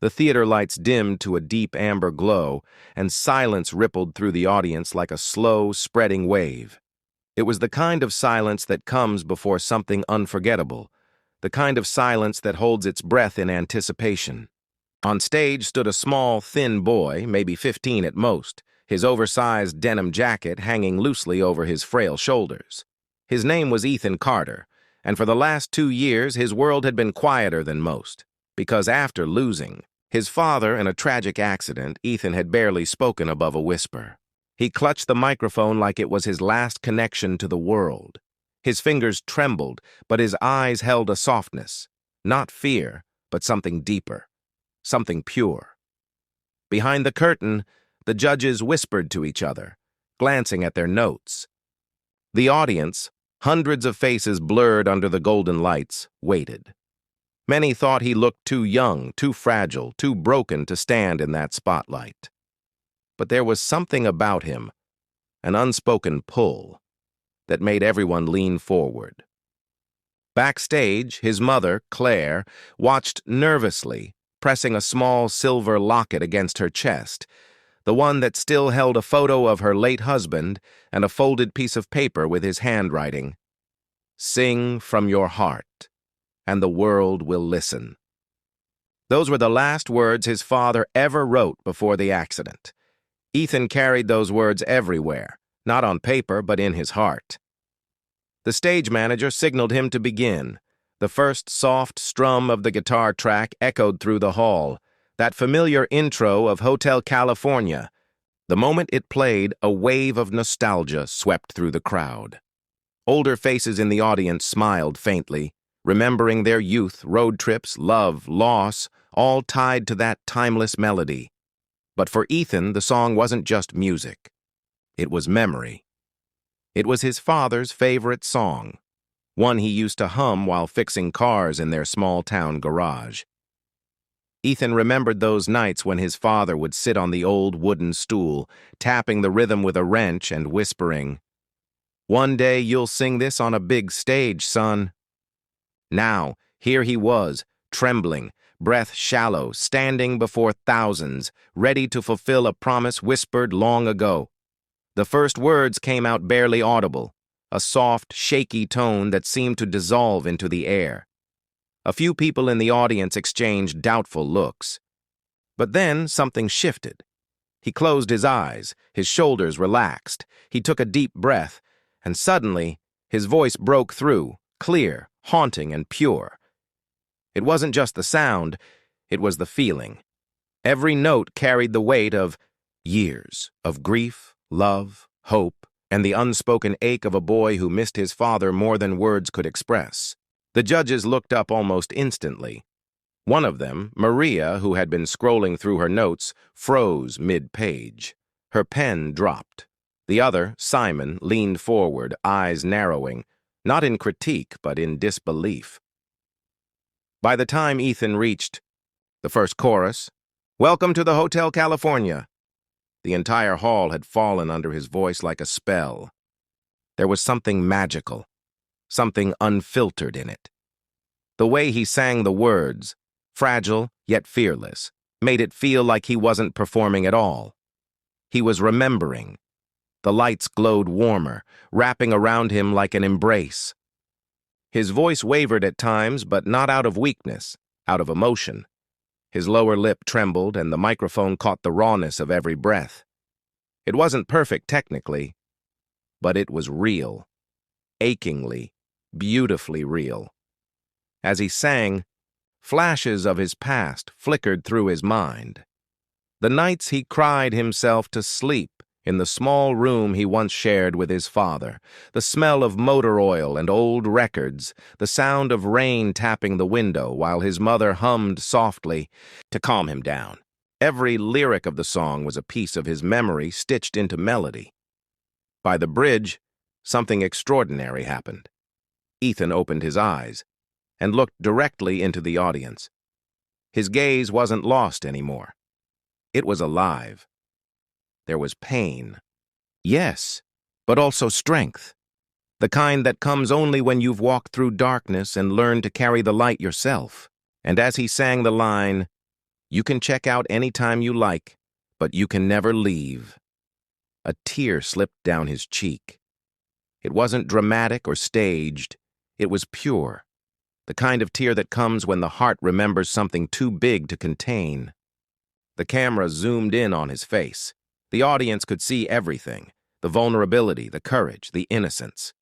The theater lights dimmed to a deep amber glow, and silence rippled through the audience like a slow, spreading wave. It was the kind of silence that comes before something unforgettable, the kind of silence that holds its breath in anticipation. On stage stood a small, thin boy, maybe 15 at most, his oversized denim jacket hanging loosely over his frail shoulders. His name was Ethan Carter, and for the last 2 years his world had been quieter than most, because after losing his father in a tragic accident, Ethan had barely spoken above a whisper. He clutched the microphone like it was his last connection to the world. His fingers trembled, but his eyes held a softness, not fear, but something deeper, something pure. Behind the curtain, the judges whispered to each other, glancing at their notes. The audience, hundreds of faces blurred under the golden lights, waited. Many thought he looked too young, too fragile, too broken to stand in that spotlight. But there was something about him, an unspoken pull, that made everyone lean forward. Backstage, his mother, Claire, watched nervously, pressing a small silver locket against her chest, the one that still held a photo of her late husband and a folded piece of paper with his handwriting. "Sing from your heart, and the world will listen." Those were the last words his father ever wrote before the accident. Ethan carried those words everywhere, not on paper, but in his heart. The stage manager signaled him to begin. The first soft strum of the guitar track echoed through the hall, that familiar intro of Hotel California. The moment it played, a wave of nostalgia swept through the crowd. Older faces in the audience smiled faintly, remembering their youth, road trips, love, loss, all tied to that timeless melody. But for Ethan, the song wasn't just music. It was memory. It was his father's favorite song, one he used to hum while fixing cars in their small-town garage. Ethan remembered those nights when his father would sit on the old wooden stool, tapping the rhythm with a wrench and whispering, "One day you'll sing this on a big stage, son." Now, here he was, trembling, breath shallow, standing before thousands, ready to fulfill a promise whispered long ago. The first words came out barely audible, a soft, shaky tone that seemed to dissolve into the air. A few people in the audience exchanged doubtful looks. But then something shifted. He closed his eyes, his shoulders relaxed, he took a deep breath, and suddenly his voice broke through, clear, haunting, and pure. It wasn't just the sound, it was the feeling. Every note carried the weight of years, of grief, love, hope, and the unspoken ache of a boy who missed his father more than words could express. The judges looked up almost instantly. One of them, Maria, who had been scrolling through her notes, froze mid-page. Her pen dropped. The other, Simon, leaned forward, eyes narrowing, not in critique, but in disbelief. By the time Ethan reached the first chorus, "Welcome to the Hotel California," the entire hall had fallen under his voice like a spell. There was something magical, something unfiltered in it. The way he sang the words, fragile yet fearless, made it feel like he wasn't performing at all. He was remembering. The lights glowed warmer, wrapping around him like an embrace. His voice wavered at times, but not out of weakness, out of emotion. His lower lip trembled, and the microphone caught the rawness of every breath. It wasn't perfect technically, but it was real. Achingly, beautifully real. As he sang, flashes of his past flickered through his mind. The nights he cried himself to sleep in the small room he once shared with his father, the smell of motor oil and old records, the sound of rain tapping the window while his mother hummed softly to calm him down. Every lyric of the song was a piece of his memory stitched into melody. By the bridge, something extraordinary happened. Ethan opened his eyes and looked directly into the audience. His gaze wasn't lost anymore. It was alive. There was pain. Yes, but also strength. The kind that comes only when you've walked through darkness and learned to carry the light yourself. And as he sang the line, You can check out anytime you like, but you can never leave. A tear slipped down his cheek. It wasn't dramatic or staged. It was pure, the kind of tear that comes when the heart remembers something too big to contain. The camera zoomed in on his face. The audience could see everything: the vulnerability, the courage, the innocence.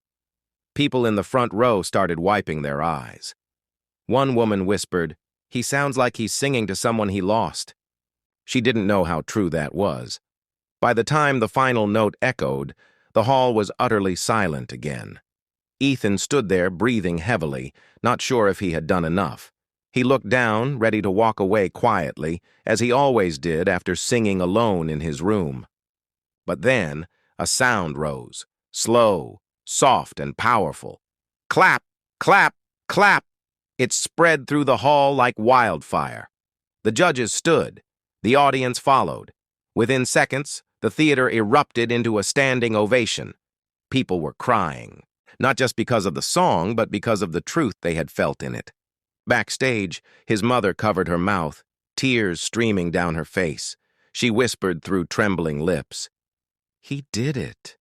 People in the front row started wiping their eyes. One woman whispered, "He sounds like he's singing to someone he lost." She didn't know how true that was. By the time the final note echoed, the hall was utterly silent again. Ethan stood there, breathing heavily, not sure if he had done enough. He looked down, ready to walk away quietly, as he always did after singing alone in his room. But then a sound rose, slow, soft, and powerful. Clap, clap, clap! It spread through the hall like wildfire. The judges stood. The audience followed. Within seconds, the theater erupted into a standing ovation. People were crying, not just because of the song, but because of the truth they had felt in it. Backstage, his mother covered her mouth, tears streaming down her face. She whispered through trembling lips, "He did it.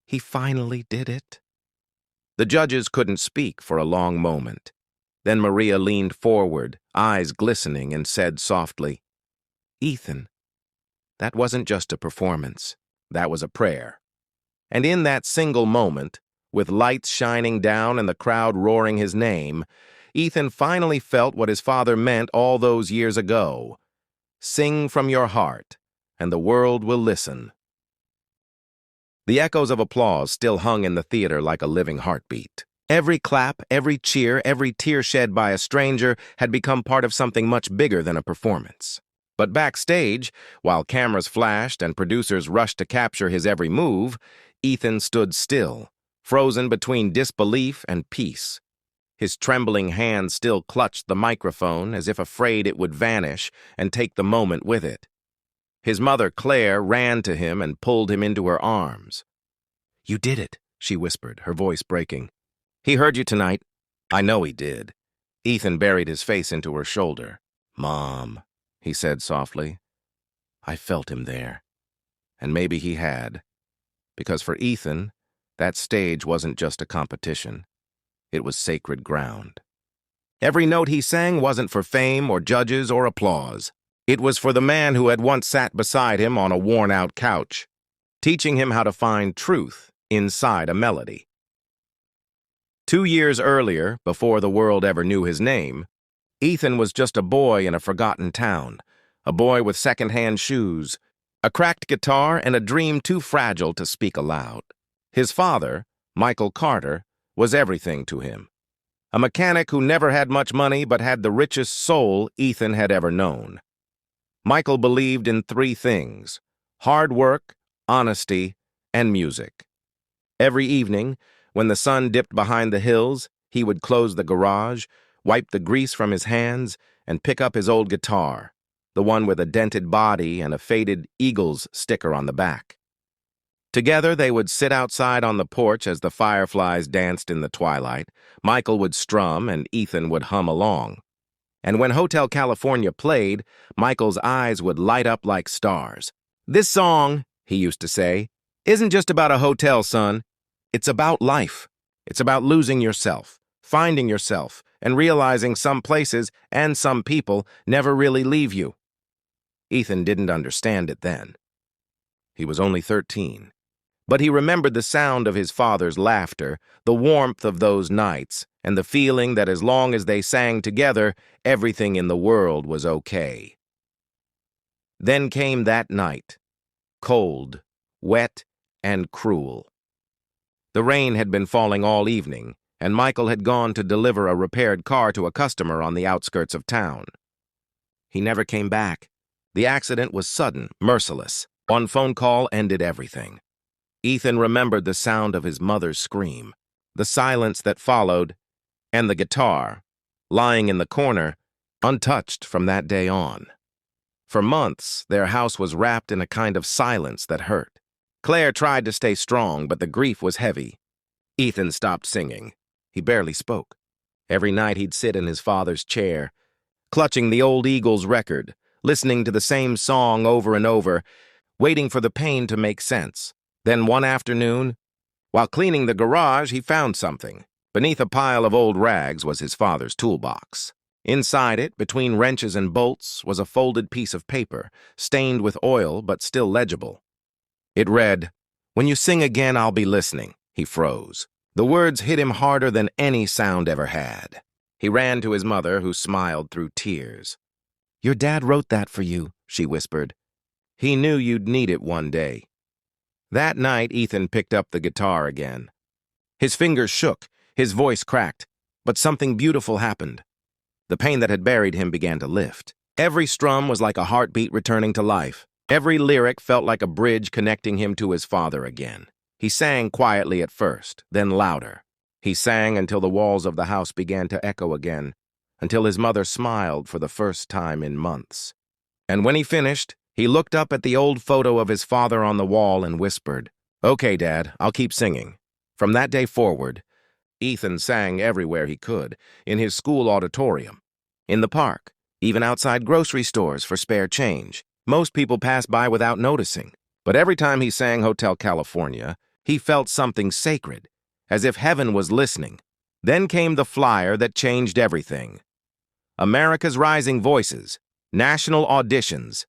He finally did it." The judges couldn't speak for a long moment. Then Maria leaned forward, eyes glistening, and said softly, "Ethan, that wasn't just a performance. That was a prayer." And in that single moment, with lights shining down and the crowd roaring his name, Ethan finally felt what his father meant all those years ago. Sing from your heart, and the world will listen. The echoes of applause still hung in the theater like a living heartbeat. Every clap, every cheer, every tear shed by a stranger had become part of something much bigger than a performance. But backstage, while cameras flashed and producers rushed to capture his every move, Ethan stood still, frozen between disbelief and peace. His trembling hand still clutched the microphone as if afraid it would vanish and take the moment with it. His mother, Claire, ran to him and pulled him into her arms. "You did it," she whispered, her voice breaking. "He heard you tonight." "I know he did." Ethan buried his face into her shoulder. "Mom," he said softly. "I felt him there." And maybe he had. Because for Ethan, that stage wasn't just a competition. It was sacred ground. Every note he sang wasn't for fame or judges or applause. It was for the man who had once sat beside him on a worn-out couch, teaching him how to find truth inside a melody. 2 years earlier, before the world ever knew his name, Ethan was just a boy in a forgotten town, a boy with second-hand shoes, a cracked guitar, and a dream too fragile to speak aloud. His father, Michael Carter, was everything to him. A mechanic who never had much money but had the richest soul Ethan had ever known. Michael believed in 3 things: hard work, honesty, and music. Every evening, when the sun dipped behind the hills, he would close the garage, wipe the grease from his hands, and pick up his old guitar, the one with a dented body and a faded Eagles sticker on the back. Together, they would sit outside on the porch as the fireflies danced in the twilight. Michael would strum and Ethan would hum along. And when Hotel California played, Michael's eyes would light up like stars. "This song," he used to say, "isn't just about a hotel, son. It's about life. It's about losing yourself, finding yourself, and realizing some places and some people never really leave you." Ethan didn't understand it then. He was only 13. But he remembered the sound of his father's laughter, the warmth of those nights, and the feeling that as long as they sang together, everything in the world was okay. Then came that night, cold, wet, and cruel. The rain had been falling all evening, and Michael had gone to deliver a repaired car to a customer on the outskirts of town. He never came back. The accident was sudden, merciless. One phone call ended everything. Ethan remembered the sound of his mother's scream, the silence that followed, and the guitar, lying in the corner, untouched from that day on. For months, their house was wrapped in a kind of silence that hurt. Claire tried to stay strong, but the grief was heavy. Ethan stopped singing. He barely spoke. Every night he'd sit in his father's chair, clutching the old Eagles record, listening to the same song over and over, waiting for the pain to make sense. Then one afternoon, while cleaning the garage, he found something. Beneath a pile of old rags was his father's toolbox. Inside it, between wrenches and bolts, was a folded piece of paper, stained with oil but still legible. It read, "When you sing again, I'll be listening." He froze. The words hit him harder than any sound ever had. He ran to his mother, who smiled through tears. "Your dad wrote that for you," she whispered. "He knew you'd need it one day." That night, Ethan picked up the guitar again. His fingers shook, his voice cracked, but something beautiful happened. The pain that had buried him began to lift. Every strum was like a heartbeat returning to life. Every lyric felt like a bridge connecting him to his father again. He sang quietly at first, then louder. He sang until the walls of the house began to echo again, until his mother smiled for the first time in months. And when he finished, he looked up at the old photo of his father on the wall and whispered, "Okay, Dad, I'll keep singing." From that day forward, Ethan sang everywhere he could, in his school auditorium, in the park, even outside grocery stores for spare change. Most people passed by without noticing, but every time he sang Hotel California, he felt something sacred, as if heaven was listening. Then came the flyer that changed everything. America's Rising Voices, national auditions.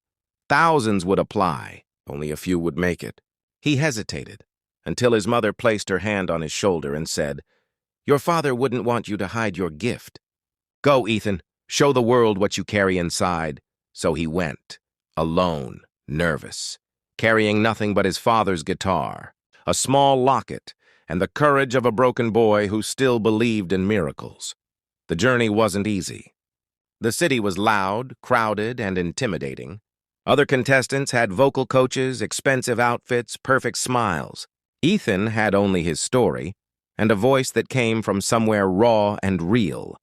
Thousands would apply, only a few would make it. He hesitated, until his mother placed her hand on his shoulder and said, "Your father wouldn't want you to hide your gift. Go, Ethan, show the world what you carry inside." So he went, alone, nervous, carrying nothing but his father's guitar, a small locket, and the courage of a broken boy who still believed in miracles. The journey wasn't easy. The city was loud, crowded, and intimidating. Other contestants had vocal coaches, expensive outfits, perfect smiles. Ethan had only his story, and a voice that came from somewhere raw and real.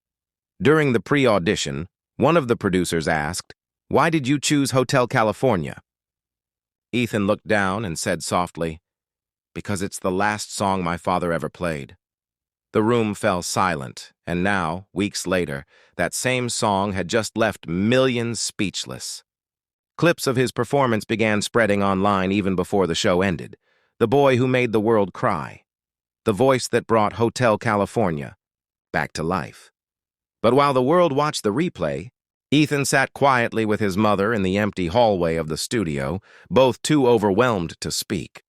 During the pre-audition, one of the producers asked, "Why did you choose Hotel California?" Ethan looked down and said softly, "Because it's the last song my father ever played." The room fell silent, and now, weeks later, that same song had just left millions speechless. Clips of his performance began spreading online even before the show ended. The boy who made the world cry. The voice that brought Hotel California back to life. But while the world watched the replay, Ethan sat quietly with his mother in the empty hallway of the studio, both too overwhelmed to speak.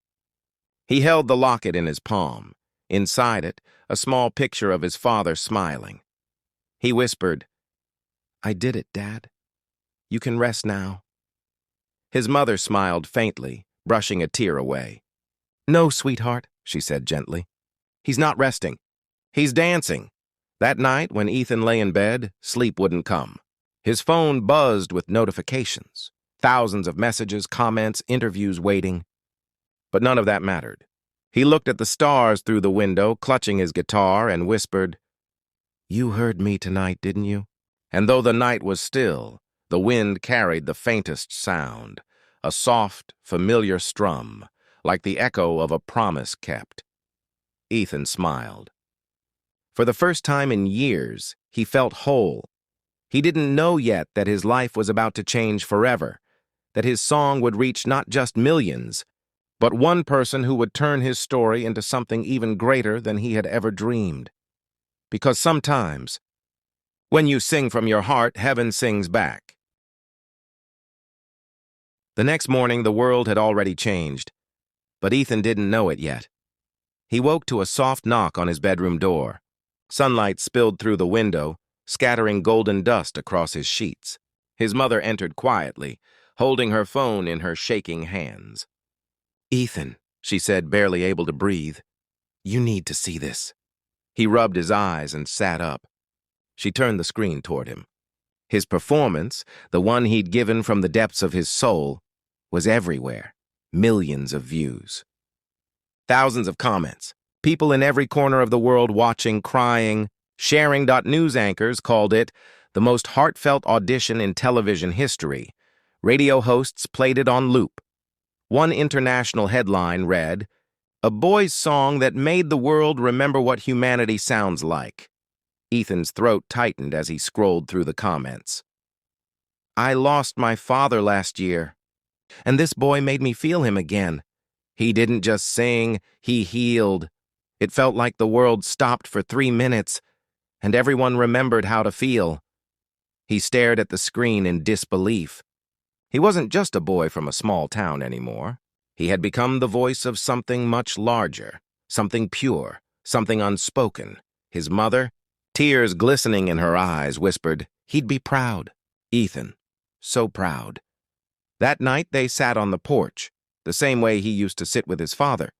He held the locket in his palm. Inside it, a small picture of his father smiling. He whispered, "I did it, Dad. You can rest now." His mother smiled faintly, brushing a tear away. "No, sweetheart," she said gently. "He's not resting. He's dancing." That night, when Ethan lay in bed, sleep wouldn't come. His phone buzzed with notifications, thousands of messages, comments, interviews waiting. But none of that mattered. He looked at the stars through the window, clutching his guitar, and whispered, "You heard me tonight, didn't you?" And though the night was still, the wind carried the faintest sound, a soft, familiar strum, like the echo of a promise kept. Ethan smiled. For the first time in years, he felt whole. He didn't know yet that his life was about to change forever, that his song would reach not just millions, but one person who would turn his story into something even greater than he had ever dreamed. Because sometimes, when you sing from your heart, heaven sings back. The next morning, the world had already changed, but Ethan didn't know it yet. He woke to a soft knock on his bedroom door. Sunlight spilled through the window, scattering golden dust across his sheets. His mother entered quietly, holding her phone in her shaking hands. "Ethan," she said, barely able to breathe, "you need to see this." He rubbed his eyes and sat up. She turned the screen toward him. His performance, the one he'd given from the depths of his soul, was everywhere. Millions of views. Thousands of comments. People in every corner of the world watching, crying, sharing. News anchors called it the most heartfelt audition in television history. Radio hosts played it on loop. One international headline read, "A boy's song that made the world remember what humanity sounds like." Ethan's throat tightened as he scrolled through the comments. I lost my father last year, and this boy made me feel him again. He didn't just sing, he healed. It felt like the world stopped for 3 minutes, and everyone remembered how to feel. He stared at the screen in disbelief. He wasn't just a boy from a small town anymore. He had become the voice of something much larger, something pure, something unspoken. His mother, tears glistening in her eyes, whispered, "He'd be proud." Ethan, so proud. That night they sat on the porch, the same way he used to sit with his father.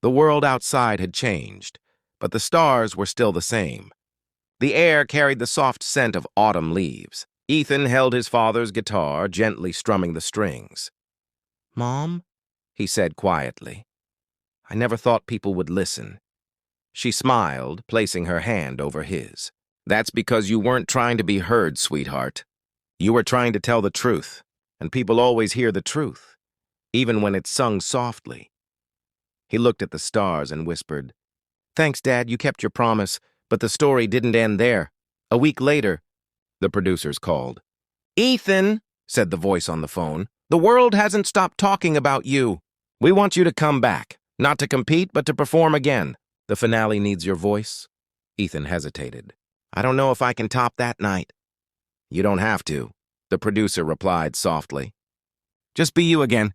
The world outside had changed, but the stars were still the same. The air carried the soft scent of autumn leaves. Ethan held his father's guitar, gently strumming the strings. "Mom," he said quietly, "I never thought people would listen." She smiled, placing her hand over his. "That's because you weren't trying to be heard, sweetheart. You were trying to tell the truth, and people always hear the truth, even when it's sung softly." He looked at the stars and whispered, "Thanks, Dad, you kept your promise, but the story didn't end there. A week later," the producers called. "Ethan," said the voice on the phone, "the world hasn't stopped talking about you. We want you to come back, not to compete, but to perform again. The finale needs your voice." Ethan hesitated. "I don't know if I can top that night." "You don't have to," the producer replied softly. "Just be you again.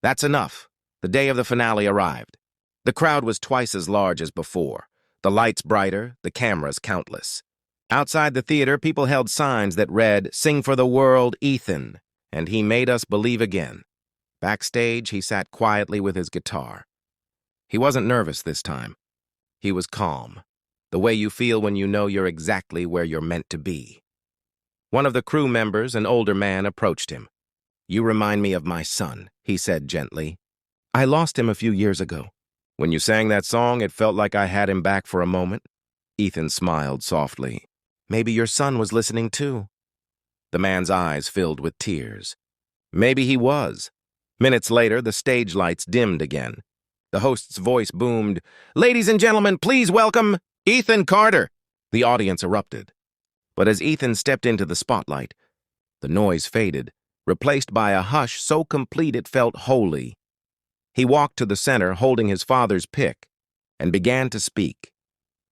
That's enough." The day of the finale arrived. The crowd was twice as large as before, the lights brighter, the cameras countless. Outside the theater, people held signs that read, "Sing for the world, Ethan," and he made us believe again. Backstage, he sat quietly with his guitar. He wasn't nervous this time. He was calm, the way you feel when you know you're exactly where you're meant to be. One of the crew members, an older man, approached him. "You remind me of my son," he said gently. "I lost him a few years ago. When you sang that song, it felt like I had him back for a moment." Ethan smiled softly. "Maybe your son was listening too." The man's eyes filled with tears. Maybe he was. Minutes later, the stage lights dimmed again. The host's voice boomed, "Ladies and gentlemen, please welcome Ethan Carter." The audience erupted. But as Ethan stepped into the spotlight, the noise faded, replaced by a hush so complete it felt holy. He walked to the center, holding his father's pick, and began to speak.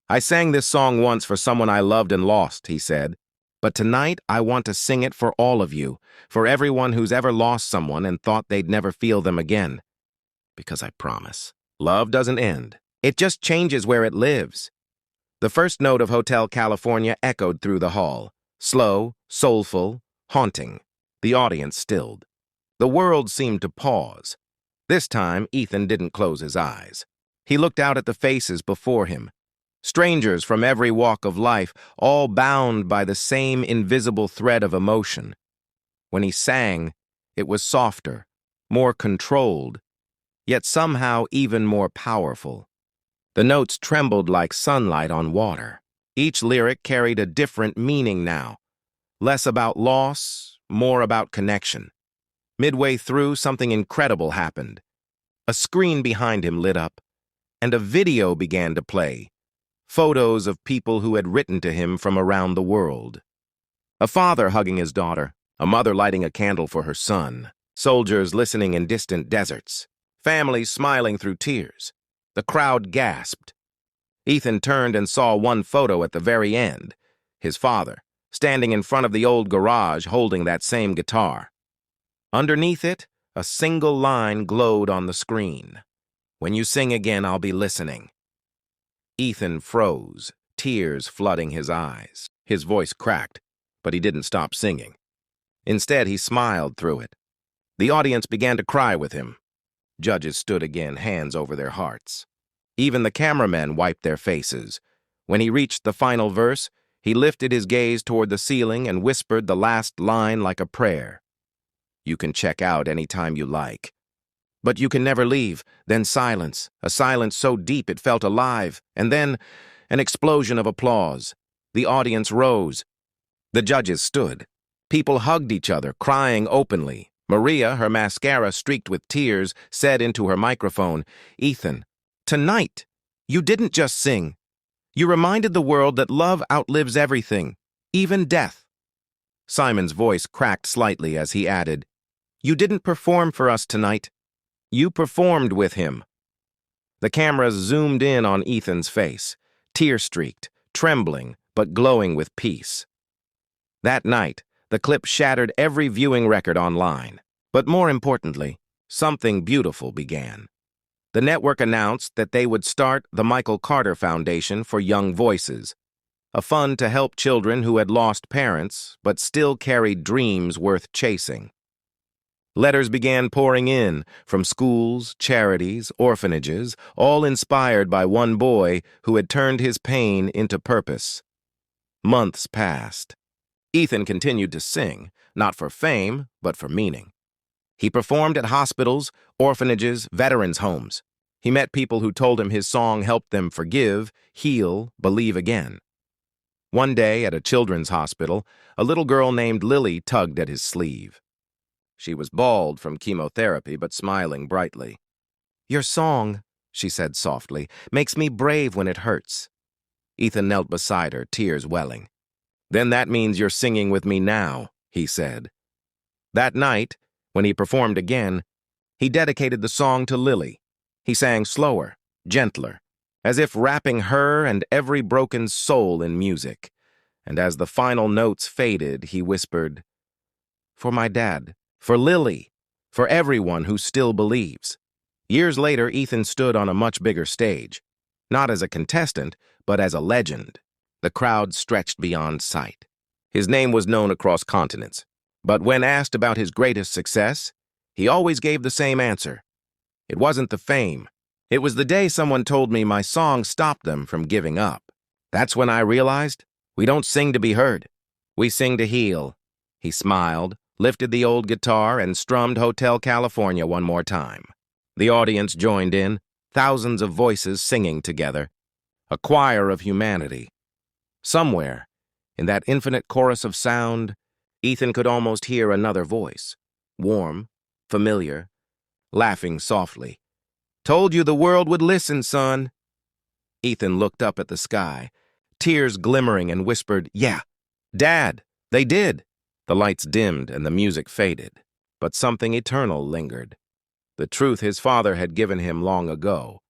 "I sang this song once for someone I loved and lost," he said. "But tonight I want to sing it for all of you, for everyone who's ever lost someone and thought they'd never feel them again. Because I promise, love doesn't end. It just changes where it lives." The first note of Hotel California echoed through the hall. Slow, soulful, haunting. The audience stilled. The world seemed to pause. This time, Ethan didn't close his eyes. He looked out at the faces before him. Strangers from every walk of life, all bound by the same invisible thread of emotion. When he sang, it was softer, more controlled, yet somehow even more powerful. The notes trembled like sunlight on water. Each lyric carried a different meaning now. Less about loss, more about connection. Midway through, something incredible happened. A screen behind him lit up, and a video began to play. Photos of people who had written to him from around the world. A father hugging his daughter, a mother lighting a candle for her son, soldiers listening in distant deserts, families smiling through tears. The crowd gasped. Ethan turned and saw one photo at the very end, his father, standing in front of the old garage holding that same guitar. Underneath it, a single line glowed on the screen. "When you sing again, I'll be listening." Ethan froze, tears flooding his eyes. His voice cracked, but he didn't stop singing. Instead, he smiled through it. The audience began to cry with him. Judges stood again, hands over their hearts. Even the cameramen wiped their faces. When he reached the final verse, he lifted his gaze toward the ceiling and whispered the last line like a prayer. "You can check out any time you like. But you can never leave." Then silence, a silence so deep it felt alive, and then an explosion of applause. The audience rose. The judges stood. People hugged each other, crying openly. Maria, her mascara streaked with tears, said into her microphone, "Ethan, tonight, you didn't just sing. You reminded the world that love outlives everything, even death." Simon's voice cracked slightly as he added, "You didn't perform for us tonight. You performed with him." The cameras zoomed in on Ethan's face, tear-streaked, trembling, but glowing with peace. That night, the clip shattered every viewing record online. But more importantly, something beautiful began. The network announced that they would start the Michael Carter Foundation for Young Voices, a fund to help children who had lost parents but still carried dreams worth chasing. Letters began pouring in from schools, charities, orphanages, all inspired by one boy who had turned his pain into purpose. Months passed. Ethan continued to sing, not for fame, but for meaning. He performed at hospitals, orphanages, veterans' homes. He met people who told him his song helped them forgive, heal, believe again. One day at a children's hospital, a little girl named Lily tugged at his sleeve. She was bald from chemotherapy, but smiling brightly. "Your song," she said softly, "makes me brave when it hurts." Ethan knelt beside her, tears welling. "Then that means you're singing with me now," he said. That night, when he performed again, he dedicated the song to Lily. He sang slower, gentler, as if wrapping her and every broken soul in music. And as the final notes faded, he whispered, "For my dad, for Lily, for everyone who still believes." Years later, Ethan stood on a much bigger stage, not as a contestant, but as a legend. The crowd stretched beyond sight. His name was known across continents. But when asked about his greatest success, he always gave the same answer. It wasn't the fame. It was the day someone told me my song stopped them from giving up. That's when I realized we don't sing to be heard. We sing to heal. He smiled, lifted the old guitar, and strummed Hotel California one more time. The audience joined in, thousands of voices singing together. A choir of humanity. Somewhere, in that infinite chorus of sound, Ethan could almost hear another voice, warm, familiar, laughing softly. "Told you the world would listen, son." Ethan looked up at the sky, tears glimmering, and whispered, "Yeah, Dad, they did." The lights dimmed and the music faded, but something eternal lingered. The truth his father had given him long ago.